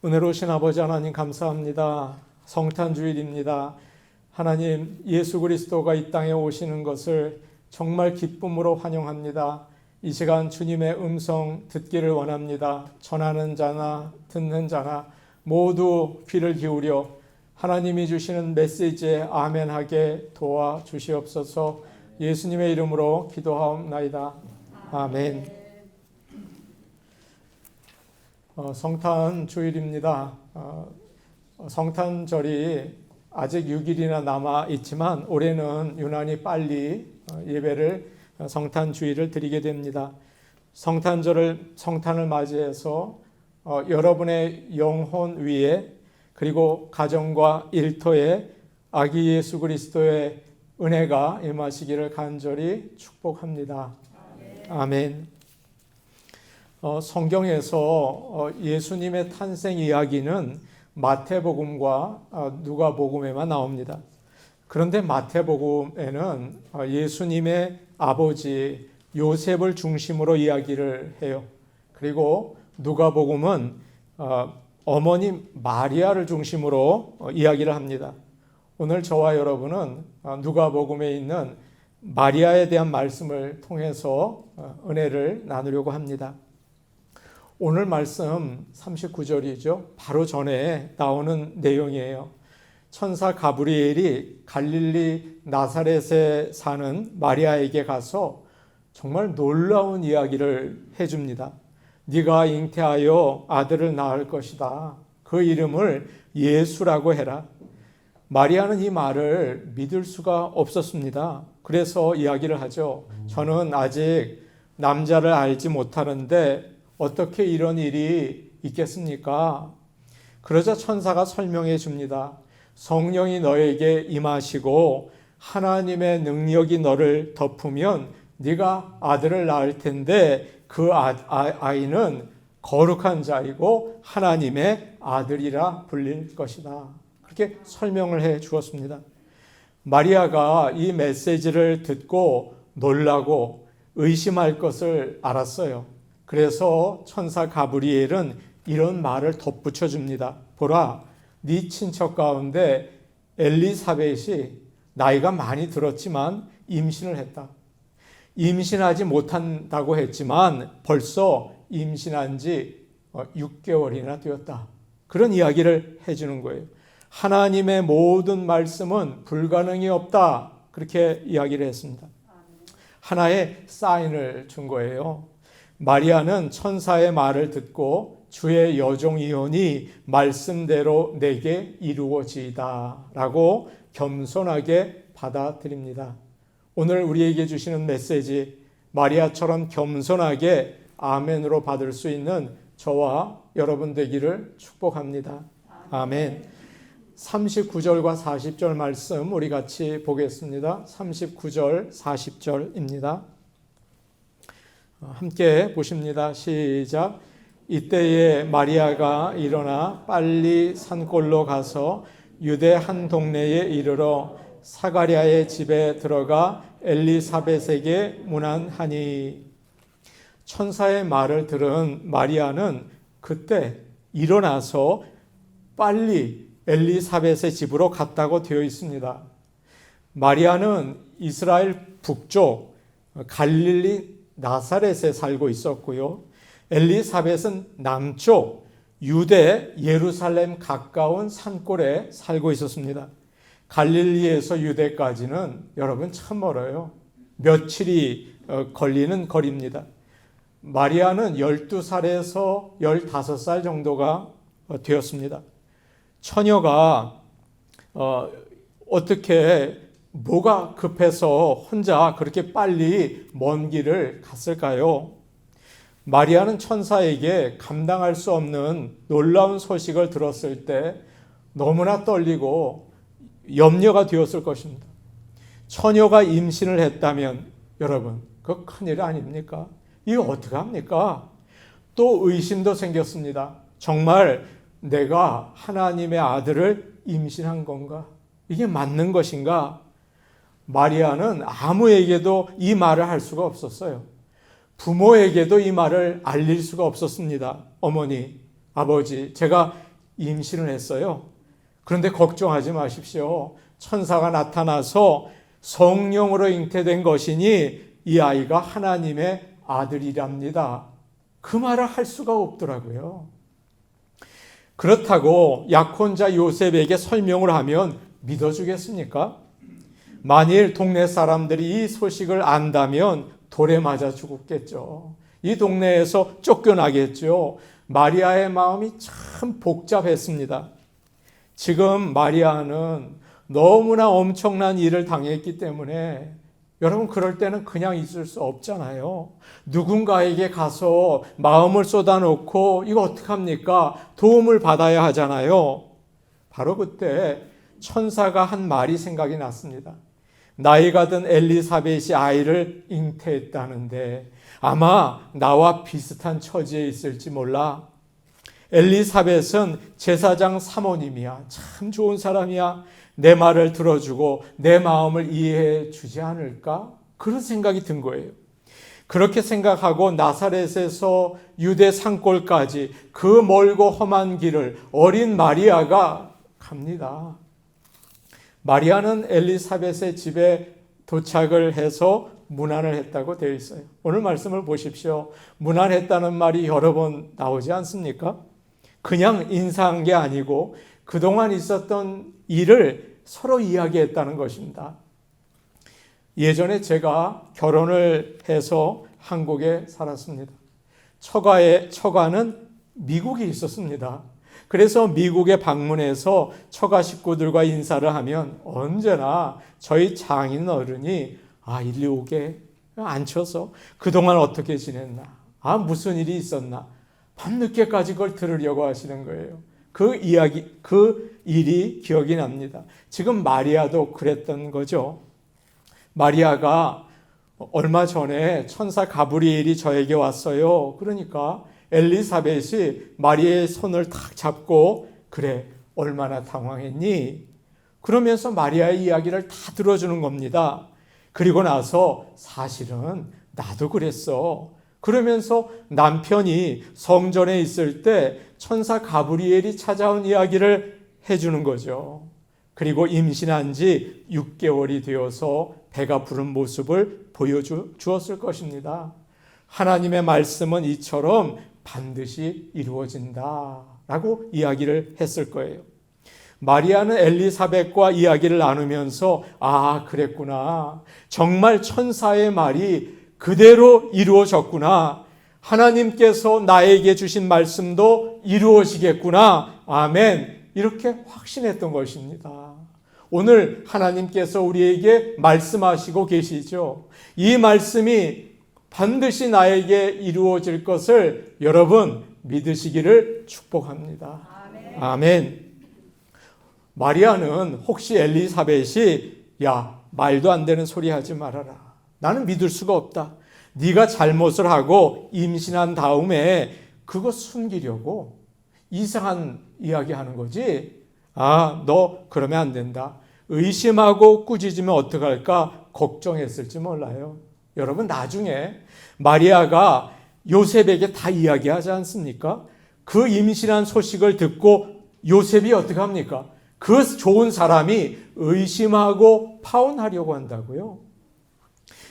은혜로우신 아버지 하나님 감사합니다. 성탄주일입니다. 하나님, 예수 그리스도가 이 땅에 오시는 것을 정말 기쁨으로 환영합니다. 이 시간 주님의 음성 듣기를 원합니다. 전하는 자나 듣는 자나 모두 귀를 기울여 하나님이 주시는 메시지에 아멘하게 도와주시옵소서. 예수님의 이름으로 기도하옵나이다. 아멘. 성탄 주일입니다. 성탄절이 아직 6일이나 남아 있지만 올해는 유난히 빨리 예배를 성탄 주일을 드리게 됩니다. 성탄을 맞이해서 여러분의 영혼 위에 그리고 가정과 일터에 아기 예수 그리스도의 은혜가 임하시기를 간절히 축복합니다. 아멘. 성경에서 예수님의 탄생 이야기는 마태복음과 누가복음에만 나옵니다. 그런데 마태복음에는 예수님의 아버지 요셉을 중심으로 이야기를 해요. 그리고 누가복음은 어머니 마리아를 중심으로 이야기를 합니다. 오늘 저와 여러분은 누가복음에 있는 마리아에 대한 말씀을 통해서 은혜를 나누려고 합니다. 오늘 말씀 39절이죠. 바로 전에 나오는 내용이에요. 천사 가브리엘이 갈릴리 나사렛에 사는 마리아에게 가서 정말 놀라운 이야기를 해줍니다. 네가 잉태하여 아들을 낳을 것이다. 그 이름을 예수라고 해라. 마리아는 이 말을 믿을 수가 없었습니다. 그래서 이야기를 하죠. 저는 아직 남자를 알지 못하는데 어떻게 이런 일이 있겠습니까? 그러자 천사가 설명해 줍니다. 성령이 너에게 임하시고 하나님의 능력이 너를 덮으면 네가 아들을 낳을 텐데 그 아이는 거룩한 자이고 하나님의 아들이라 불릴 것이다. 그렇게 설명을 해 주었습니다. 마리아가 이 메시지를 듣고 놀라고 의심할 것을 알았어요. 그래서 천사 가브리엘은 이런 말을 덧붙여 줍니다. 보라, 네 친척 가운데 엘리사벳이 나이가 많이 들었지만 임신을 했다. 임신하지 못한다고 했지만 벌써 임신한 지 6개월이나 되었다. 그런 이야기를 해주는 거예요. 하나님의 모든 말씀은 불가능이 없다. 그렇게 이야기를 했습니다. 하나의 사인을 준 거예요. 마리아는 천사의 말을 듣고 주의 여종이오니 말씀대로 내게 이루어지이다 라고 겸손하게 받아들입니다. 오늘 우리에게 주시는 메시지, 마리아처럼 겸손하게 아멘으로 받을 수 있는 저와 여러분 되기를 축복합니다. 아멘. 39절과 40절 말씀 우리 같이 보겠습니다. 39절, 40절입니다. 함께 보십니다. 시작. 이때에 마리아가 일어나 빨리 산골로 가서 유대 한 동네에 이르러 사가랴의 집에 들어가 엘리사벳에게 문안하니. 천사의 말을 들은 마리아는 그때 일어나서 빨리 엘리사벳의 집으로 갔다고 되어 있습니다. 마리아는 이스라엘 북쪽 갈릴리 나사렛에 살고 있었고요. 엘리사벳은 남쪽 유대 예루살렘 가까운 산골에 살고 있었습니다. 갈릴리에서 유대까지는 여러분 참 멀어요. 며칠이 걸리는 거리입니다. 마리아는 12살에서 15살 정도가 되었습니다. 처녀가 어떻게 뭐가 급해서 혼자 그렇게 빨리 먼 길을 갔을까요? 마리아는 천사에게 감당할 수 없는 놀라운 소식을 들었을 때 너무나 떨리고 염려가 되었을 것입니다. 처녀가 임신을 했다면 여러분, 그거 큰일 아닙니까? 이거 어떻게 합니까? 또 의심도 생겼습니다. 정말 내가 하나님의 아들을 임신한 건가? 이게 맞는 것인가? 마리아는 아무에게도 이 말을 할 수가 없었어요. 부모에게도 이 말을 알릴 수가 없었습니다. 어머니, 아버지, 제가 임신을 했어요. 그런데 걱정하지 마십시오. 천사가 나타나서 성령으로 잉태된 것이니 이 아이가 하나님의 아들이랍니다. 그 말을 할 수가 없더라고요. 그렇다고 약혼자 요셉에게 설명을 하면 믿어주겠습니까? 만일 동네 사람들이 이 소식을 안다면 돌에 맞아 죽었겠죠. 이 동네에서 쫓겨나겠죠. 마리아의 마음이 참 복잡했습니다. 지금 마리아는 너무나 엄청난 일을 당했기 때문에 여러분 그럴 때는 그냥 있을 수 없잖아요. 누군가에게 가서 마음을 쏟아놓고 이거 어떡합니까? 도움을 받아야 하잖아요. 바로 그때 천사가 한 말이 생각이 났습니다. 나이가 든 엘리사벳이 아이를 잉태했다는데 아마 나와 비슷한 처지에 있을지 몰라. 엘리사벳은 제사장 사모님이야. 참 좋은 사람이야. 내 말을 들어주고 내 마음을 이해해 주지 않을까? 그런 생각이 든 거예요. 그렇게 생각하고 나사렛에서 유대 산골까지 그 멀고 험한 길을 어린 마리아가 갑니다. 마리아는 엘리사벳의 집에 도착을 해서 문안을 했다고 되어 있어요. 오늘 말씀을 보십시오. 문안했다는 말이 여러 번 나오지 않습니까? 그냥 인사한 게 아니고 그동안 있었던 일을 서로 이야기했다는 것입니다. 예전에 제가 결혼을 해서 한국에 살았습니다. 처가는 미국에 있었습니다. 그래서 미국에 방문해서 처가 식구들과 인사를 하면 언제나 저희 장인 어른이 일리 오게 앉혀서 그동안 어떻게 지냈나, 무슨 일이 있었나, 밤늦게까지 그걸 들으려고 하시는 거예요. 그 일이 기억이 납니다. 지금 마리아도 그랬던 거죠. 마리아가 얼마 전에 천사 가브리엘이 저에게 왔어요. 그러니까 엘리사벳이 마리아의 손을 탁 잡고 그래 얼마나 당황했니? 그러면서 마리아의 이야기를 다 들어주는 겁니다. 그리고 나서 사실은 나도 그랬어. 그러면서 남편이 성전에 있을 때 천사 가브리엘이 찾아온 이야기를 해주는 거죠. 그리고 임신한 지 6개월이 되어서 배가 부른 모습을 보여주었을 것입니다. 하나님의 말씀은 이처럼 반드시 이루어진다 라고 이야기를 했을 거예요. 마리아는 엘리사벳과 이야기를 나누면서 그랬구나. 정말 천사의 말이 그대로 이루어졌구나. 하나님께서 나에게 주신 말씀도 이루어지겠구나. 아멘. 이렇게 확신했던 것입니다. 오늘 하나님께서 우리에게 말씀하시고 계시죠. 이 말씀이 반드시 나에게 이루어질 것을 여러분 믿으시기를 축복합니다. 아멘. 아멘. 마리아는 혹시 엘리사벳이 말도 안 되는 소리 하지 말아라. 나는 믿을 수가 없다. 네가 잘못을 하고 임신한 다음에 그거 숨기려고 이상한 이야기 하는 거지. 너 그러면 안 된다. 의심하고 꾸짖으면 어떡할까 걱정했을지 몰라요. 여러분 나중에 마리아가 요셉에게 다 이야기하지 않습니까? 그 임신한 소식을 듣고 요셉이 어떻게 합니까? 그 좋은 사람이 의심하고 파혼하려고 한다고요.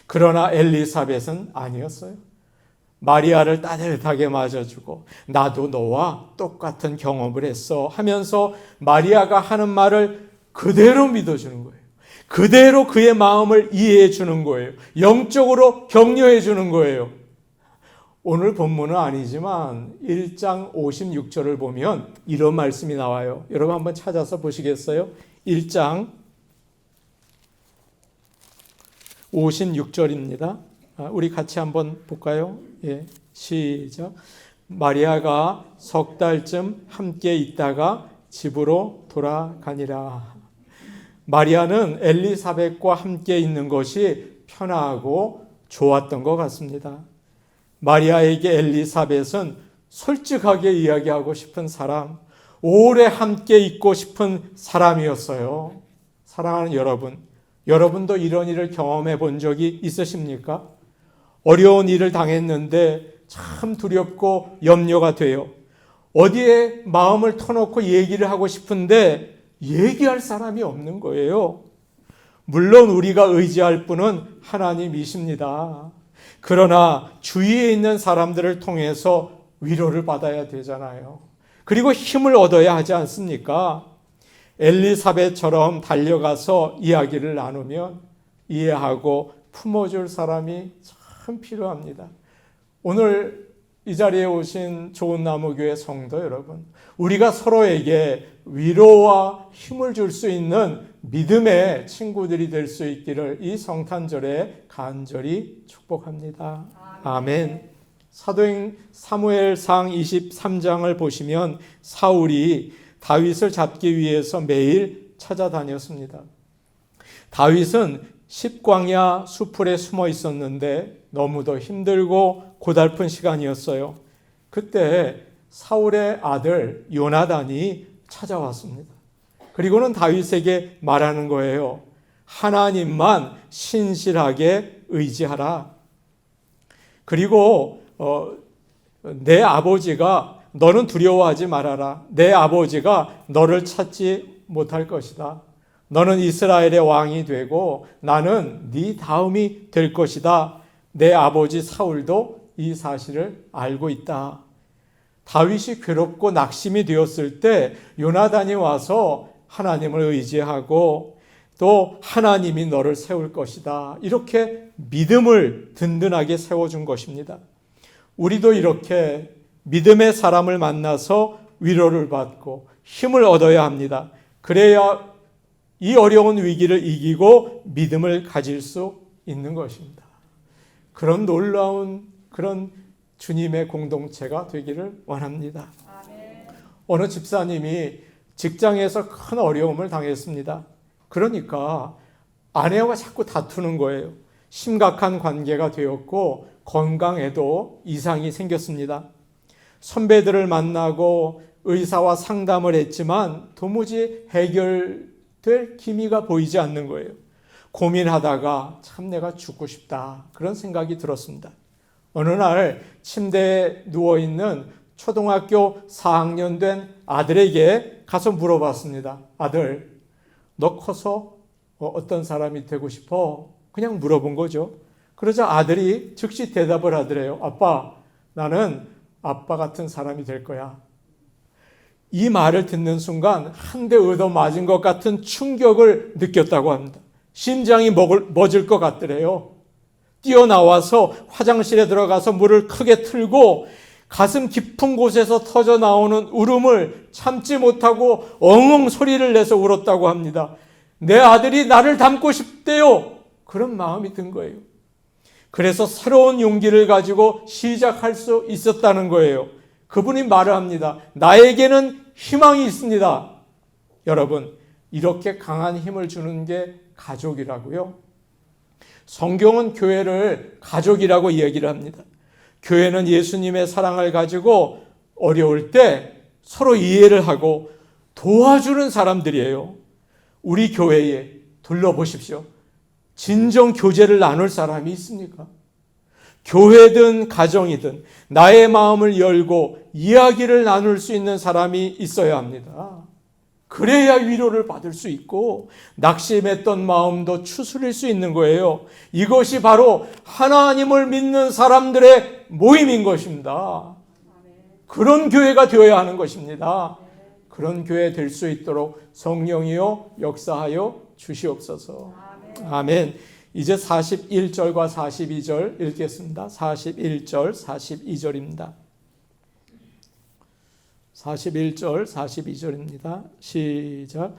그러나 엘리사벳은 아니었어요. 마리아를 따뜻하게 맞아주고 나도 너와 똑같은 경험을 했어 하면서 마리아가 하는 말을 그대로 믿어주는 거예요. 그대로 그의 마음을 이해해 주는 거예요. 영적으로 격려해 주는 거예요. 오늘 본문은 아니지만 1장 56절을 보면 이런 말씀이 나와요. 여러분 한번 찾아서 보시겠어요? 1장 56절입니다. 우리 같이 한번 볼까요? 시작. 마리아가 석 달쯤 함께 있다가 집으로 돌아가니라. 마리아는 엘리사벳과 함께 있는 것이 편하고 좋았던 것 같습니다. 마리아에게 엘리사벳은 솔직하게 이야기하고 싶은 사람, 오래 함께 있고 싶은 사람이었어요. 사랑하는 여러분, 여러분도 이런 일을 경험해 본 적이 있으십니까? 어려운 일을 당했는데 참 두렵고 염려가 돼요. 어디에 마음을 터놓고 얘기를 하고 싶은데 얘기할 사람이 없는 거예요. 물론 우리가 의지할 분은 하나님이십니다. 그러나 주위에 있는 사람들을 통해서 위로를 받아야 되잖아요. 그리고 힘을 얻어야 하지 않습니까? 엘리사벳처럼 달려가서 이야기를 나누면 이해하고 품어줄 사람이 참 필요합니다. 오늘 이 자리에 오신 좋은나무교회 성도 여러분, 우리가 서로에게 위로와 힘을 줄 수 있는 믿음의 친구들이 될 수 있기를 이 성탄절에 간절히 축복합니다. 아멘. 사도행 사무엘상 23장을 보시면 사울이 다윗을 잡기 위해서 매일 찾아다녔습니다. 다윗은 십광야 수풀에 숨어 있었는데 너무도 힘들고 고달픈 시간이었어요. 그때 사울의 아들 요나단이 찾아왔습니다. 그리고는 다윗에게 말하는 거예요. 하나님만 신실하게 의지하라. 그리고 내 아버지가 너는 두려워하지 말아라. 내 아버지가 너를 찾지 못할 것이다. 너는 이스라엘의 왕이 되고 나는 네 다음이 될 것이다. 내 아버지 사울도 이 사실을 알고 있다. 다윗이 괴롭고 낙심이 되었을 때 요나단이 와서 하나님을 의지하고 또 하나님이 너를 세울 것이다. 이렇게 믿음을 든든하게 세워준 것입니다. 우리도 이렇게 믿음의 사람을 만나서 위로를 받고 힘을 얻어야 합니다. 그래야 이 어려운 위기를 이기고 믿음을 가질 수 있는 것입니다. 그런 놀라운 그런 주님의 공동체가 되기를 원합니다. 아멘. 어느 집사님이 직장에서 큰 어려움을 당했습니다. 그러니까 아내와 자꾸 다투는 거예요. 심각한 관계가 되었고 건강에도 이상이 생겼습니다. 선배들을 만나고 의사와 상담을 했지만 도무지 해결될 기미가 보이지 않는 거예요. 고민하다가 참 내가 죽고 싶다 그런 생각이 들었습니다. 어느 날 침대에 누워있는 초등학교 4학년 된 아들에게 가서 물어봤습니다. 아들, 너 커서 어떤 사람이 되고 싶어? 그냥 물어본 거죠. 그러자 아들이 즉시 대답을 하더래요. 아빠, 나는 아빠 같은 사람이 될 거야. 이 말을 듣는 순간 한 대 얻어맞은 것 같은 충격을 느꼈다고 합니다. 심장이 멎을 것 같더래요. 뛰어나와서 화장실에 들어가서 물을 크게 틀고 가슴 깊은 곳에서 터져 나오는 울음을 참지 못하고 엉엉 소리를 내서 울었다고 합니다. 내 아들이 나를 닮고 싶대요. 그런 마음이 든 거예요. 그래서 새로운 용기를 가지고 시작할 수 있었다는 거예요. 그분이 말을 합니다. 나에게는 희망이 있습니다. 여러분, 이렇게 강한 힘을 주는 게 가족이라고요. 성경은 교회를 가족이라고 얘기를 합니다. 교회는 예수님의 사랑을 가지고 어려울 때 서로 이해를 하고 도와주는 사람들이에요. 우리 교회에 둘러보십시오. 진정 교제를 나눌 사람이 있습니까? 교회든 가정이든 나의 마음을 열고 이야기를 나눌 수 있는 사람이 있어야 합니다. 그래야 위로를 받을 수 있고 낙심했던 마음도 추스릴 수 있는 거예요. 이것이 바로 하나님을 믿는 사람들의 모임인 것입니다. 그런 교회가 되어야 하는 것입니다. 그런 교회 될 수 있도록 성령이요 역사하여 주시옵소서. 아멘. 이제 41절과 42절 읽겠습니다. 41절, 42절입니다. 41절, 42절입니다. 시작.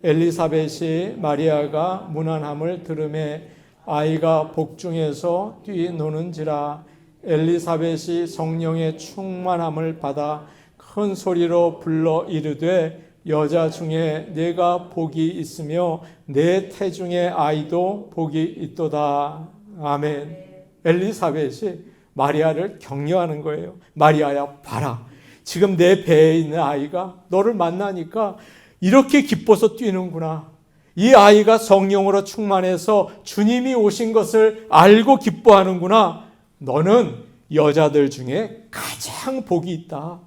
엘리사벳이 마리아가 무난함을 들음에 아이가 복중에서 뛰노는지라. 엘리사벳이 성령의 충만함을 받아 큰 소리로 불러 이르되 여자 중에 내가 복이 있으며 내 태중의 아이도 복이 있도다. 아멘. 엘리사벳이 마리아를 격려하는 거예요. 마리아야, 봐라. 지금 내 배에 있는 아이가 너를 만나니까 이렇게 기뻐서 뛰는구나. 이 아이가 성령으로 충만해서 주님이 오신 것을 알고 기뻐하는구나. 너는 여자들 중에 가장 복이 있다.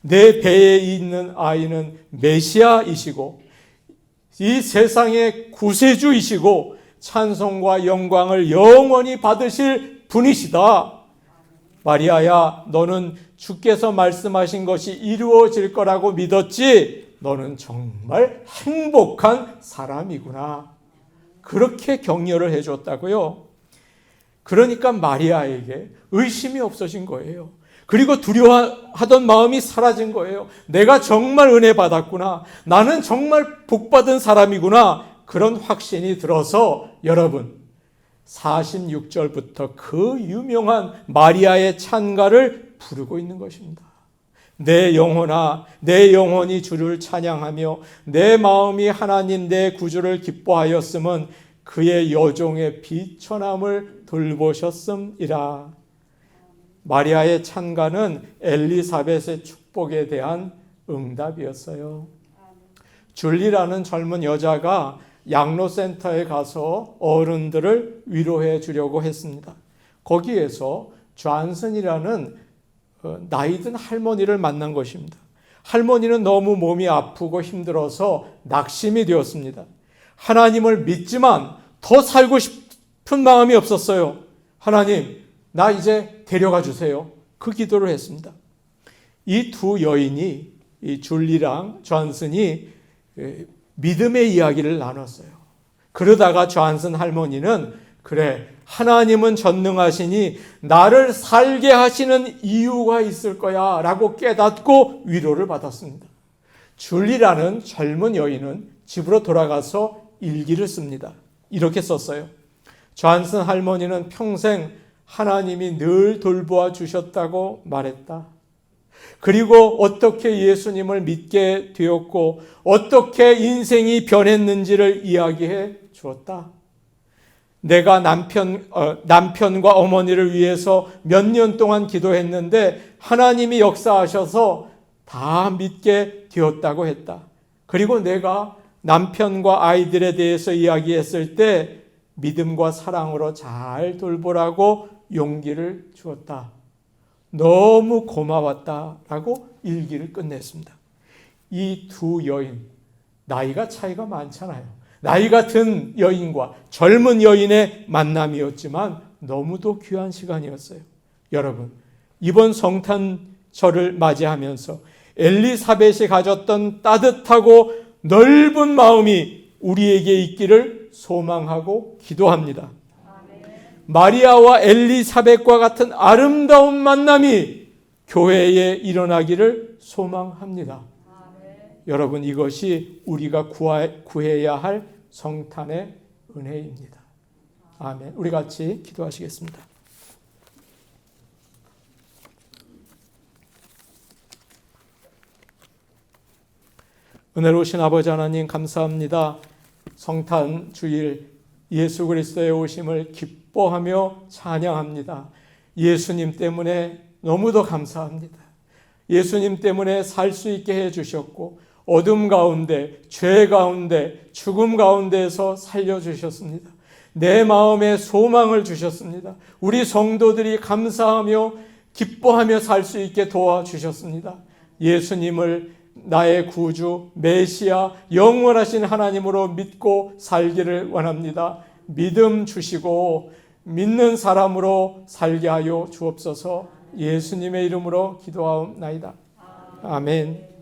내 배에 있는 아이는 메시아이시고 이 세상의 구세주이시고 찬송과 영광을 영원히 받으실 분이시다. 마리아야, 너는 주께서 말씀하신 것이 이루어질 거라고 믿었지? 너는 정말 행복한 사람이구나. 그렇게 격려를 해줬다고요. 그러니까 마리아에게 의심이 없어진 거예요. 그리고 두려워하던 마음이 사라진 거예요. 내가 정말 은혜 받았구나. 나는 정말 복받은 사람이구나. 그런 확신이 들어서 여러분 46절부터 그 유명한 마리아의 찬가를 부르고 있는 것입니다. 내 영혼아, 내 영혼이 주를 찬양하며 내 마음이 하나님 내 구주를 기뻐하였음은 그의 여종의 비천함을 돌보셨음이라. 마리아의 찬가는 엘리사벳의 축복에 대한 응답이었어요. 줄리라는 젊은 여자가 양로센터에 가서 어른들을 위로해 주려고 했습니다. 거기에서 존슨이라는 나이 든 할머니를 만난 것입니다. 할머니는 너무 몸이 아프고 힘들어서 낙심이 되었습니다. 하나님을 믿지만 더 살고 싶은 마음이 없었어요. 하나님, 나 이제 데려가 주세요. 그 기도를 했습니다. 이 두 여인이, 이 줄리랑 존슨이 믿음의 이야기를 나눴어요. 그러다가 존슨 할머니는 그래, 하나님은 전능하시니 나를 살게 하시는 이유가 있을 거야 라고 깨닫고 위로를 받았습니다. 줄리라는 젊은 여인은 집으로 돌아가서 일기를 씁니다. 이렇게 썼어요. 존슨 할머니는 평생 하나님이 늘 돌보아 주셨다고 말했다. 그리고 어떻게 예수님을 믿게 되었고 어떻게 인생이 변했는지를 이야기해 주었다. 내가 남편과 어머니를 위해서 몇 년 동안 기도했는데 하나님이 역사하셔서 다 믿게 되었다고 했다. 그리고 내가 남편과 아이들에 대해서 이야기했을 때 믿음과 사랑으로 잘 돌보라고 용기를 주었다. 너무 고마웠다라고 일기를 끝냈습니다. 이 두 여인, 나이가 차이가 많잖아요. 나이가 든 여인과 젊은 여인의 만남이었지만 너무도 귀한 시간이었어요. 여러분, 이번 성탄절을 맞이하면서 엘리사벳이 가졌던 따뜻하고 넓은 마음이 우리에게 있기를 소망하고 기도합니다. 마리아와 엘리사벳과 같은 아름다운 만남이 교회에 일어나기를 소망합니다. 여러분, 이것이 우리가 구해야 할 성탄의 은혜입니다. 아멘. 우리 같이 기도하시겠습니다. 은혜로우신 아버지 하나님, 감사합니다. 성탄 주일 예수 그리스도의 오심을 기뻐하며 찬양합니다. 예수님 때문에 너무도 감사합니다. 예수님 때문에 살 수 있게 해주셨고 어둠 가운데, 죄 가운데, 죽음 가운데에서 살려주셨습니다. 내 마음에 소망을 주셨습니다. 우리 성도들이 감사하며 기뻐하며 살 수 있게 도와주셨습니다. 예수님을 나의 구주, 메시아, 영원하신 하나님으로 믿고 살기를 원합니다. 믿음 주시고 믿는 사람으로 살게 하여 주옵소서. 예수님의 이름으로 기도하옵나이다. 아멘.